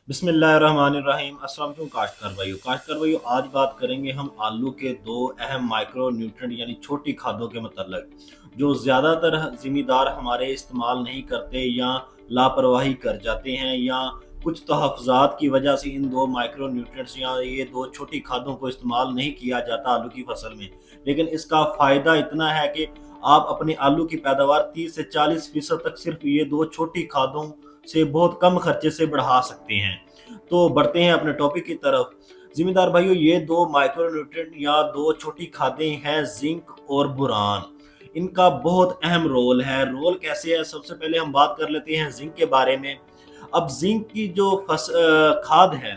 बिस्मिल्लाहिर्रहमानिर्रहीम। अस्सलाम वालेकुम काश्तकार भाइयों, आज बात करेंगे हम आलू के दो अहम माइक्रो न्यूट्रिएंट यानी छोटी खादों के मतलब जो ज़्यादातर ज़िम्मेदार हमारे इस्तेमाल नहीं करते या लापरवाही कर जाते हैं या कुछ तहफ़्फ़ुज़ात की वजह से इन दो माइक्रो न्यूट्रिएंट्स या ये दो छोटी खादों को इस्तेमाल नहीं किया जाता आलू की फसल में। लेकिन इसका फ़ायदा इतना है कि आप अपने आलू की पैदावार 30 से 40% तक सिर्फ ये दो छोटी खादों से बहुत कम खर्चे से बढ़ा सकते हैं। तो बढ़ते हैं अपने टॉपिक की तरफ। जिम्मेदार भाइयों, ये दो माइक्रो न्यूट्रिएंट या दो छोटी खादें हैं जिंक और बोरान। इनका बहुत अहम रोल है। रोल कैसे है, सबसे पहले हम बात कर लेते हैं जिंक के बारे में। अब जिंक की जो खाद है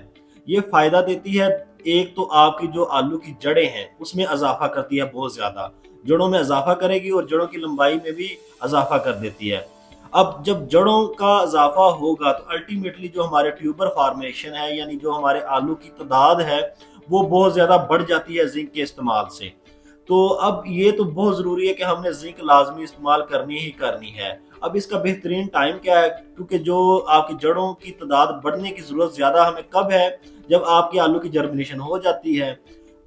ये फायदा देती है। एक तो आपकी जो आलू की जड़ें हैं उसमें इजाफा करती है, बहुत ज्यादा जड़ों में इजाफा करेगी और जड़ों की लंबाई में भी इजाफा कर देती है। अब जब जड़ों का इजाफा होगा तो अल्टीमेटली जो हमारे ट्यूबर फार्मेशन है यानी जो हमारे आलू की तादाद है वो बहुत ज्यादा बढ़ जाती है जिंक के इस्तेमाल से। तो अब ये तो बहुत ज़रूरी है कि हमने जिंक लाजमी इस्तेमाल करनी ही करनी है। अब इसका बेहतरीन टाइम क्या है, क्योंकि जो आपकी जड़ों की तादाद बढ़ने की ज़रूरत ज़्यादा हमें कब है, जब आपकी आलू की जर्मिनेशन हो जाती है।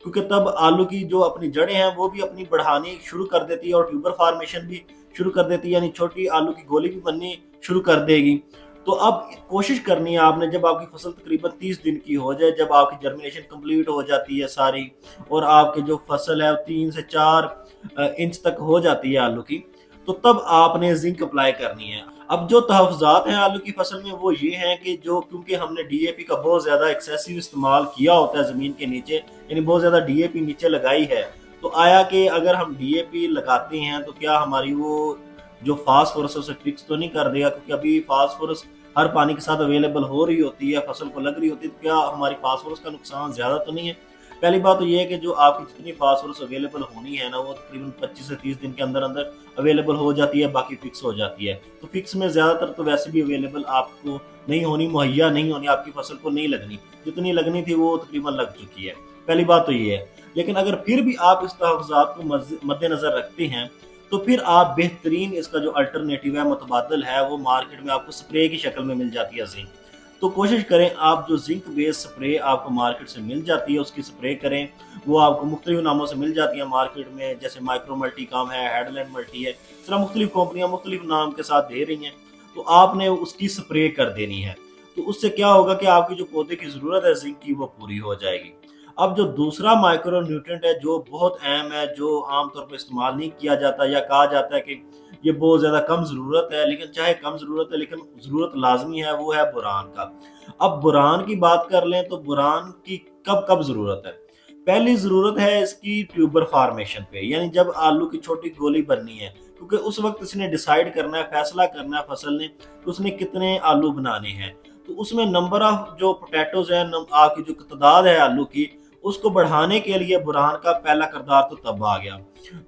क्योंकि तब आलू की जो अपनी जड़ें हैं वो भी अपनी बढ़ानी शुरू कर देती है और ट्यूबर फार्मेशन भी शुरू कर देती है, यानी छोटी आलू की गोली भी बननी शुरू कर देगी। तो अब कोशिश करनी है आपने, जब आपकी फसल तकरीबन 30 दिन की हो जाए, जब आपकी जर्मिनेशन कंप्लीट हो जाती है सारी और आपकी जो फसल है 3 से 4 इंच तक हो जाती है आलू की, तो तब आपने जिंक अप्लाई करनी है। अब जो तहफ़्फ़ुज़ात हैं आलू की फसल में वो ये हैं कि जो क्योंकि हमने डीएपी का बहुत ज़्यादा एक्सेसिव इस्तेमाल किया होता है ज़मीन के नीचे, यानी बहुत ज़्यादा डीएपी नीचे लगाई है, तो आया कि अगर हम डीएपी लगाते हैं तो क्या हमारी वो जो फास्फोरस उसे फिक्स तो नहीं कर देगा, क्योंकि अभी फास्फोरस हर पानी के साथ अवेलेबल हो रही होती है, फसल को लग रही होती है, तो क्या हमारी फास्फोरस का नुकसान ज़्यादा तो नहीं है। पहली बात तो ये है कि जो आपकी जितनी फास्फोरस अवेलेबल होनी है ना वो तकरीबन 25 से 30 दिन के अंदर अंदर अवेलेबल हो जाती है, बाकी फिक्स हो जाती है। तो फिक्स में ज़्यादातर तो वैसे भी अवेलेबल आपको नहीं होनी, मुहैया नहीं होनी, आपकी फसल को नहीं लगनी, जितनी लगनी थी वो तकरीबन लग चुकी है। पहली बात तो ये है। लेकिन अगर फिर भी आप इस तहफ़्फ़ुज़ात को मद्देनज़र रखते हैं तो फिर आप बेहतरीन इसका जो अल्टरनेटिव है, मुतबादल है, वो मार्केट में आपको स्प्रे की शक्ल में मिल जाती है जिंक। तो कोशिश करें आप जो जिंक बेस्ड स्प्रे आपको मार्केट से मिल जाती है उसकी स्प्रे करें। वो आपको मुख्तलिफ नामों से मिल जाती है मार्केट में, जैसे माइक्रो मल्टी काम है, हेडलैंड मल्टी है, इस तरह मुख्तलिफ कंपनियां मुख्तलिफ नाम के साथ दे रही हैं। तो आपने उसकी स्प्रे कर देनी है। तो उससे क्या होगा कि आपकी जो पौधे की ज़रूरत है जिंक की वो पूरी हो जाएगी। अब जो दूसरा माइक्रो न्यूट्रिएंट है जो बहुत अहम है, जो आमतौर पर इस्तेमाल नहीं किया जाता या कहा जाता है कि ये बहुत ज़्यादा कम ज़रूरत है, लेकिन चाहे कम ज़रूरत है लेकिन ज़रूरत लाजमी है, वो है बोरान का। अब बोरान की बात कर लें तो बोरान की कब कब ज़रूरत है। पहली ज़रूरत है इसकी ट्यूबर फार्मेशन पे, यानी जब आलू की छोटी गोली बननी है, क्योंकि उस वक्त इसने डिसाइड करना है, फैसला करना है फसल ने कि उसने कितने आलू बनाने हैं। तो उसमें नंबर ऑफ जो पोटैटोज है, आपकी जो तादाद है आलू की, उसको बढ़ाने के लिए बुरहान का पहला किरदार तो तब आ गया।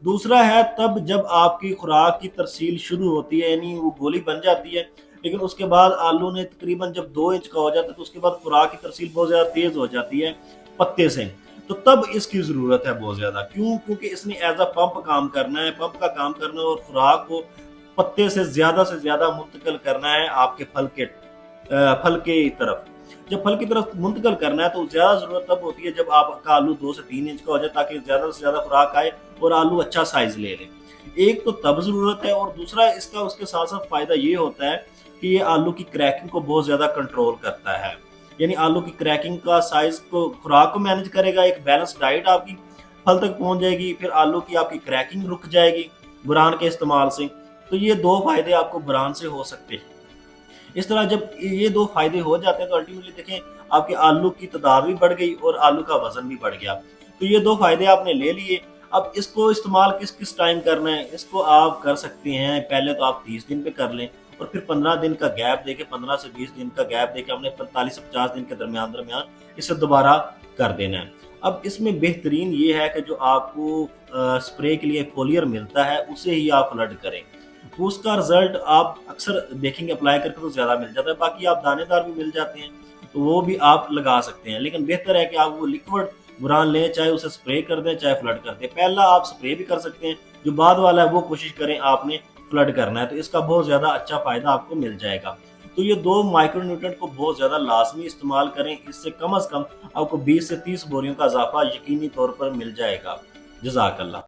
दूसरा है तब जब आपकी खुराक की तरसील शुरू होती है, यानी वो गोली बन जाती है, लेकिन उसके बाद आलू ने तकरीबन जब 2 इंच का हो जाता है तो उसके बाद खुराक की तरसील बहुत ज्यादा तेज हो जाती है पत्ते से। तो तब इसकी जरूरत है बहुत ज्यादा। क्यों? क्योंकि इसने एज अ पंप काम करना है, पंप का काम करना है और खुराक को पत्ते से ज्यादा मुंतकिल करना है आपके फल के तरफ। जब फल की तरफ मुंतकिल करना है तो ज्यादा जरूरत तब होती है जब आपका आलू 2 से 3 इंच का हो जाए, ताकि ज्यादा से ज्यादा खुराक आए और आलू अच्छा साइज ले ले। एक तो तब जरूरत है, और दूसरा इसका उसके साथ साथ फायदा ये होता है कि ये आलू की क्रैकिंग को बहुत ज्यादा कंट्रोल करता है। यानी आलू की क्रैकिंग का साइज को, खुराक को मैनेज करेगा, एक बैलेंस डाइट आपकी फल तक पहुंच जाएगी, फिर आलू की आपकी क्रैकिंग रुक जाएगी बुरान के इस्तेमाल से। तो ये दो फायदे आपको बुरान से हो सकते हैं। इस तरह जब ये दो फायदे हो जाते हैं तो अल्टीमेटली देखें आपके आलू की तादाद भी बढ़ गई और आलू का वजन भी बढ़ गया। तो ये दो फायदे आपने ले लिए। अब इसको इस्तेमाल किस किस टाइम करना है, इसको आप कर सकते हैं। पहले तो आप 30 दिन पे कर लें और फिर 15 दिन का गैप देके, 15 से 20 दिन का गैप देके हमने 45 से 50 दिन के दरमियान दरमियान इसे दोबारा कर देना है। अब इसमें बेहतरीन ये है कि जो आपको स्प्रे के लिए फोलियर मिलता है उसे ही आप फ्लड करें, तो उसका रिजल्ट आप अक्सर देखेंगे अप्लाई करके तो ज्यादा मिल जाता है। बाकी आप दानेदार भी मिल जाते हैं तो वो भी आप लगा सकते हैं, लेकिन बेहतर है कि आप वो लिक्विड बुरान लें, चाहे उसे स्प्रे कर दें चाहे फ्लड कर दें। पहला आप स्प्रे भी कर सकते हैं, जो बाद वाला है वो कोशिश करें आपने फ्लड करना है, तो इसका बहुत ज्यादा अच्छा फायदा आपको मिल जाएगा। تو یہ 2 مائکرو نیوٹرنٹ کو بہت زیادہ لازمی استعمال کریں، اس سے کم از کم آپ کو 20 سے 30 بوریوں کا اضافہ یقینی طور پر مل جائے گا۔ جزاک اللہ۔